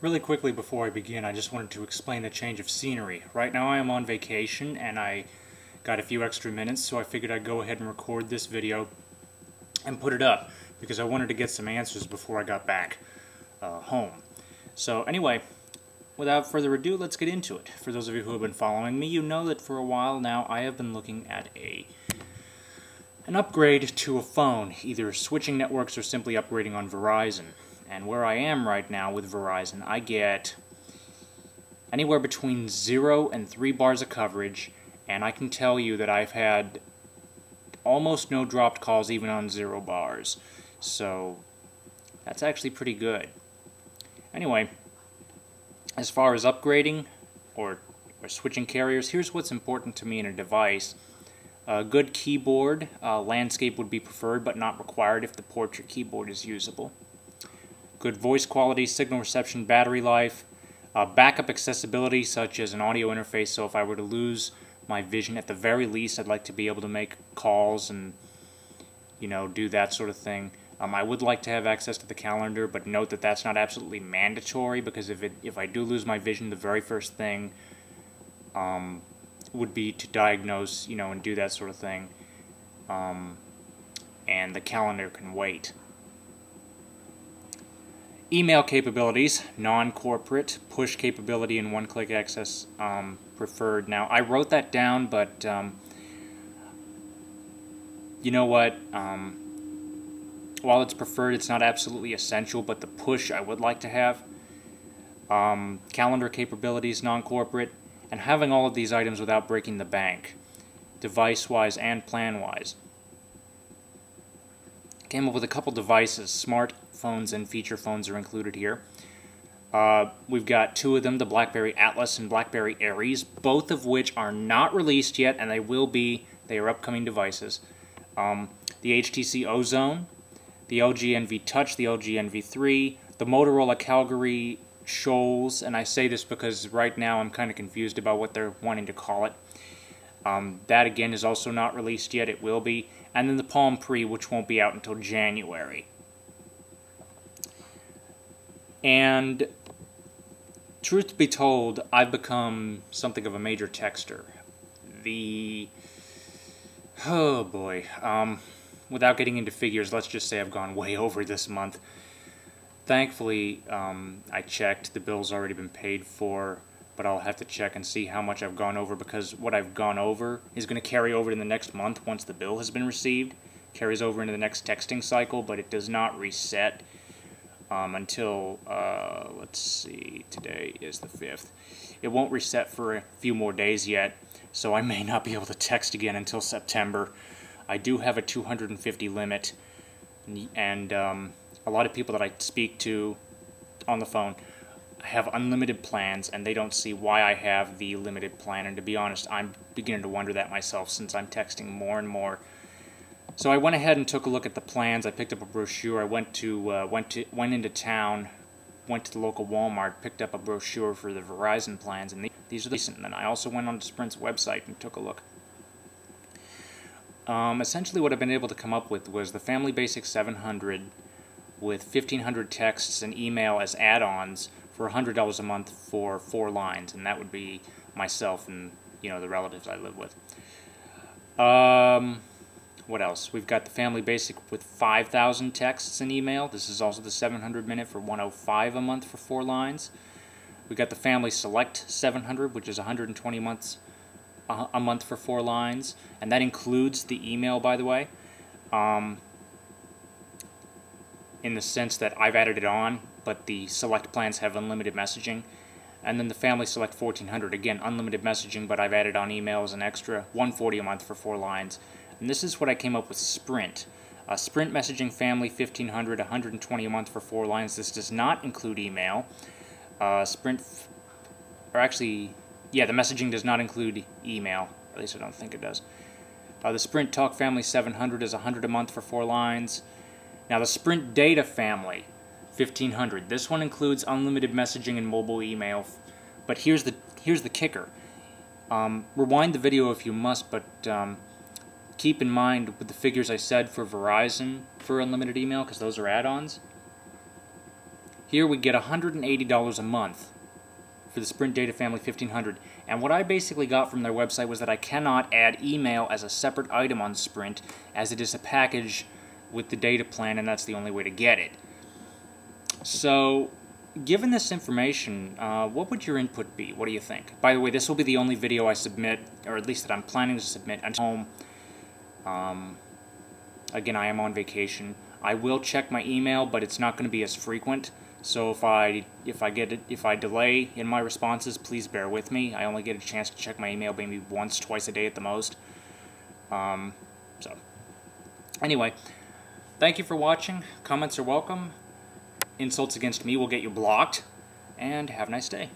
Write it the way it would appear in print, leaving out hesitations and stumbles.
Really quickly before I begin, I just wanted to explain a change of scenery. Right now I am on vacation and I got a few extra minutes, so I figured I'd go ahead and record this video and put it up because I wanted to get some answers before I got back home. So anyway, without further ado, let's get into it. For those of you who have been following me, you know that for a while now I have been looking at an upgrade to a phone, either switching networks or simply upgrading on Verizon. And where I am right now with Verizon, I get anywhere between 0 and 3 bars of coverage, and I can tell you that I've had almost no dropped calls even on 0 bars. So that's actually pretty good. Anyway, as far as upgrading or switching carriers, here's what's important to me in a device. A good keyboard, landscape would be preferred but not required if the portrait keyboard is usable. Good voice quality, signal reception, battery life, backup accessibility such as an audio interface, so if I were to lose my vision, at the very least I'd like to be able to make calls and do that sort of thing. I would like to have access to the calendar, but note that that's not absolutely mandatory, because if I do lose my vision, the very first thing would be to diagnose, and do that sort of thing, and the calendar can wait. Email capabilities, non-corporate, push capability, and one-click access preferred. Now, I wrote that down, but you know what? While it's preferred, it's not absolutely essential, but the push I would like to have. Calendar capabilities, non-corporate, and having all of these items without breaking the bank, device-wise and plan-wise. Came up with a couple devices. Smartphones and feature phones are included here. We've got 2 of them, the BlackBerry Atlas and BlackBerry Aries, both of which are not released yet, and they will be. They are upcoming devices. The HTC Ozone, the LG NV Touch, the LG NV3, the Motorola Calgary Shoals, and I say this because right now I'm kind of confused about what they're wanting to call it. That again is also not released yet. It will be. And then the Palm Pre, which won't be out until January. And truth be told, I've become something of a major texter. Oh boy. Without getting into figures, let's just say I've gone way over this month. Thankfully, I checked. The bill's already been paid for, but I'll have to check and see how much I've gone over, because what I've gone over is going to carry over in the next month once the bill has been received. Carries over into the next texting cycle, but it does not reset until, let's see, today is the 5th. It won't reset for a few more days yet, so I may not be able to text again until September. I do have a 250 limit, and a lot of people that I speak to on the phone have unlimited plans, and they don't see why I have the limited plan. And to be honest, I'm beginning to wonder that myself, since I'm texting more and more. So I went ahead and took a look at the plans. I picked up a brochure. I went into town, went to the local Walmart, picked up a brochure for the Verizon plans, and these are decent. And then I also went on to Sprint's website and took a look. Essentially what I've been able to come up with was the Family Basic 700 with 1,500 texts and email as add-ons for $100 a month for 4 lines, and that would be myself and the relatives I live with. What else? We've got the Family Basic with 5,000 texts and email. This is also the 700 minute for $105 a month for 4 lines. We got the Family Select 700, which is 120 a month for 4 lines, and that includes the email, by the way. In the sense that I've added it on, but the Select plans have unlimited messaging. And then the Family Select 1400, again, unlimited messaging, but I've added on email as an extra, $140 a month for 4 lines. And this is what I came up with Sprint. Sprint Messaging Family 1500, 120 a month for 4 lines. This does not include email. The messaging does not include email. At least I don't think it does. The Sprint Talk Family 700 is 100 a month for 4 lines. Now the Sprint Data Family 1500. This one includes unlimited messaging and mobile email. But here's the kicker. Rewind the video if you must, but keep in mind with the figures I said for Verizon for unlimited email, because those are add-ons. Here we get $180 a month for the Sprint Data Family 1500. And what I basically got from their website was that I cannot add email as a separate item on Sprint, as it is a package with the data plan, and that's the only way to get it. So, given this information, what would your input be? What do you think? By the way, this will be the only video I submit, or at least that I'm planning to submit, until home. Again, I am on vacation. I will check my email, but it's not going to be as frequent. So if I delay in my responses, please bear with me. I only get a chance to check my email maybe once, twice a day at the most. So anyway, thank you for watching. Comments are welcome. Insults against me will get you blocked. And have a nice day.